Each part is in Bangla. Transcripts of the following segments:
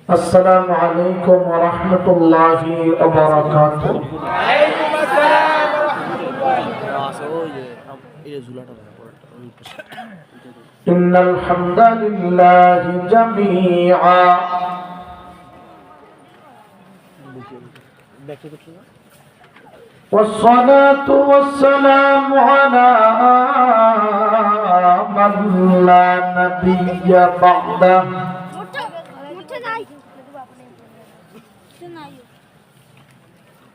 السلام عليكم ورحمة الله وبركاته. وعليكم السلام ورحمة الله وبركاته. إن الحمد لله جميعا والصلاة والسلام على من لا نبي بعده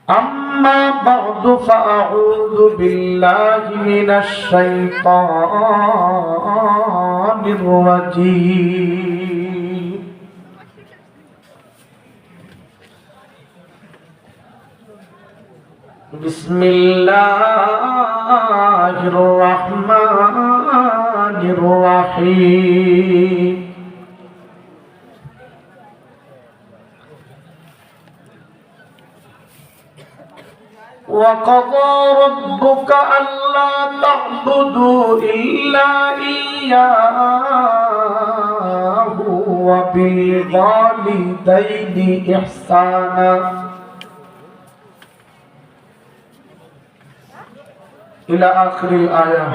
أما بعد فأعوذ بالله من الشيطان الرجيم. بسم الله الرحمن الرحيم. وقضى ربك ألا تعبدوا إلا إياه وبالوالدين إحسانا إلى آخر الآية.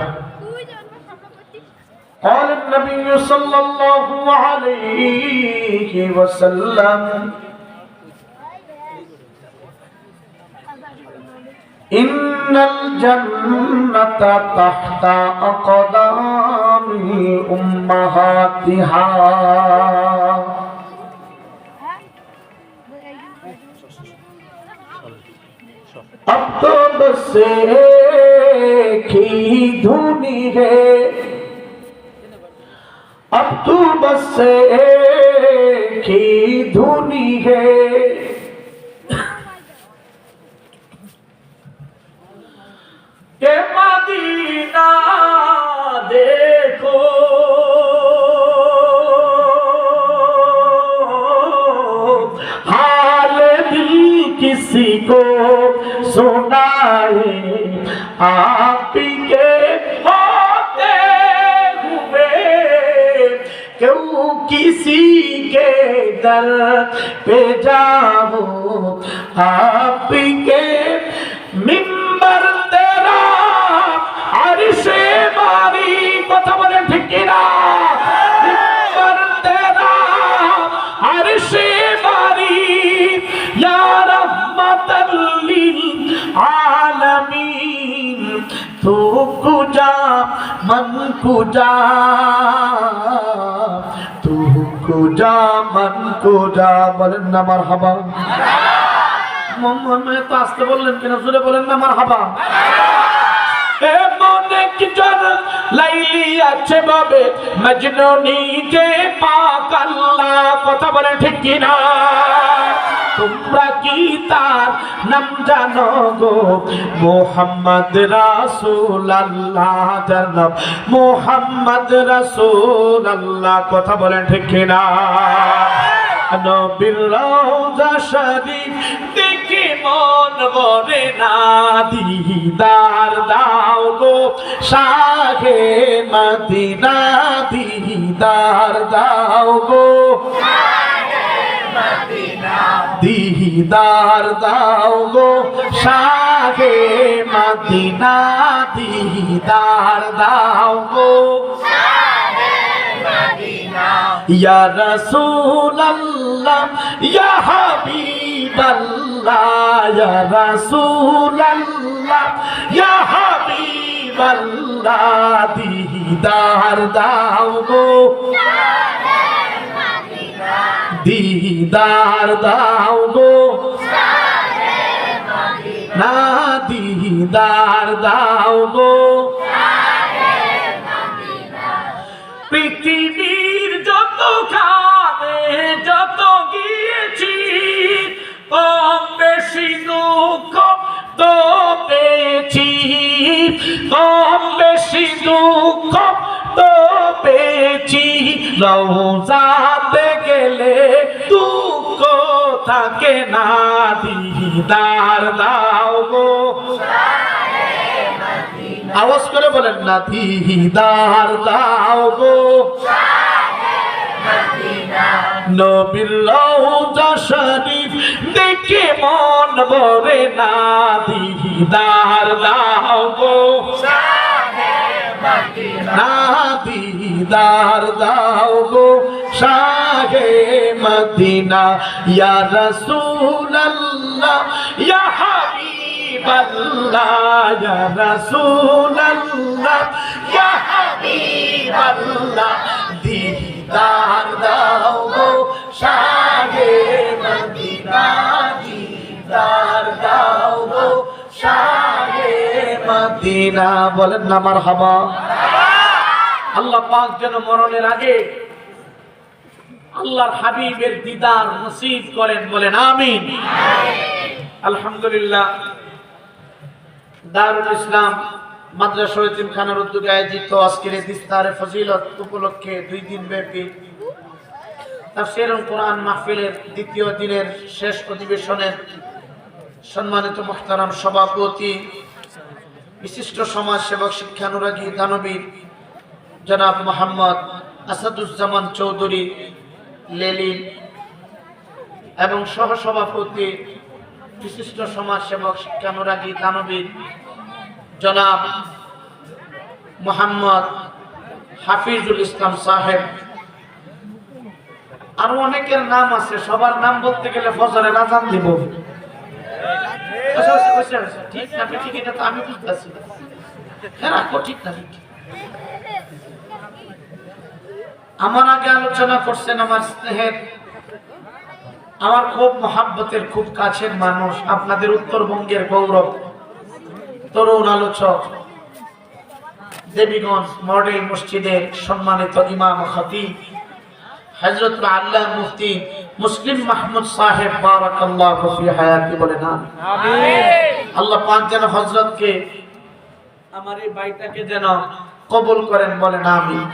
قال النبي صلى الله عليه وسلم: إن الجنة تحت أقدام أمهاتها. अब तो बस एक ही धुनी है, अब तो बस एक ही धुनी है, के मदीना देखो हाल दिल किसी को सुनाए, आप के होते हुए क्यों किसी के दर पे जाओ, आप के मिंबर तेरा अर्शे बारी, কথা বলেন ঠিক কিনা? মিंबर तेरा अर्शे बारी, या रहमतल लिल आलमीन, तू कुजा मन कुजा, तू कुजा मन कुजा, বলেন না মারহাবা। মোহাম্মদ তো আসতে বললেন কেন, জোরে বলেন না মারহাবা। এমন একজন লাইলি আছে বাবে মজনুনি যে পাক আল্লাহ, কথা বলেন ঠিক কিনা? তোমরা কি তার নাম জানো গো? মুহাম্মদ রাসূলুল্লাহ, জানাব মুহাম্মদ রাসূলুল্লাহ, কথা বলেন ঠিক কিনা? নবীর রওজা শরীফ দেখে মন ভরে না, দিদার দাও গো শাহে মদিনা, দিদার দাও গো শাহে মদিনা, দিদার দাও গো শাহে মদিনা, দিদার দাও গো या रसूल अल्लाह या हबीब अल्लाह, या रसूल अल्लाह या हबीब अल्लाह, दीदार दाओ गो दीदार दाओ गो ना, दीदार दाओ गो। পৃথিবীর যত খানে যত গিয়েছি, কম বেশি দুঃখ তো পেয়েছি, কম বেশি দুঃখ তো পেয়েছি, রওজাতে গেলে দুঃখ থাকে না, দিদার দাও গো। আওয়াজ করে বলেন না, দিদার দাও গো নবীর রওজা শরীফ দেখে মন ভরে না, দিদার দাও গো না, দিদার দাও গো শাহে মদিনা। ইয়া রাসূলুল্লাহ ইয়া হাবিবাল্লাহ, ইয়া রাসূলুল্লাহ ইয়া হাবিবাল্লাহ, দিদার দাও গো শাহে মদিনা, দিদার দাও গো শাহে মদিনা। বলেন না মারহাবা। আল্লাহ পাক যেন মরণের আগে আল্লাহর হাবিবের দিদার নসিব করেন, বলেন আমিন। আলহামদুলিল্লাহ, দারুল ইসলাম মাদ্রাসা এতিমখানার উদ্যোগে আয়োজিত আজকের এই ইফতারে ফজিলত উপলক্ষে 2 দিন ব্যাপী তাফসীরুল কোরআন মাহফিলের দ্বিতীয় দিনের শেষ অধিবেশনের সম্মানিত মুহতারাম সভাপতি, বিশিষ্ট সমাজসেবক, শিক্ষানুরাগী, দানবীর জনাব মোহাম্মদ আসাদুজ্জামান চৌধুরী লেলিন এবং সহসভাপতি, বিশিষ্ট সমাজসেবক, শিক্ষানুরাগী, দানবীর জনাব মোহাম্মদ হাফিজুল ইসলাম সাহেব, আরো অনেকের নাম আছে, সবার নাম বলতে গেলে ফজরের আযান দিব। ঠিক না ঠিক, এটা তো আমি বুঝতেছি। হ্যাঁ রাখো, ঠিক না ঠিক। আমার আগে আলোচনা করছেন আমার স্নেহের, আমার খুব মহাব্বতের, খুব কাছের মানুষ, আপনাদের উত্তরবঙ্গের গৌরব, তরুণ আলোচক, দেবীগঞ্জ মডেল মসজিদের সম্মানিত ইমাম খতিব হযরত আল্লাহ মুফতি মুসলিম মাহমুদ সাহেব, বারাকাল্লাহু ফি হায়াতি, বলেন আমিন। আল্লাহ পাক যেন হযরতকে, আমার এই ভাইটাকে যেন কবুল করেন, বলেন আমিন।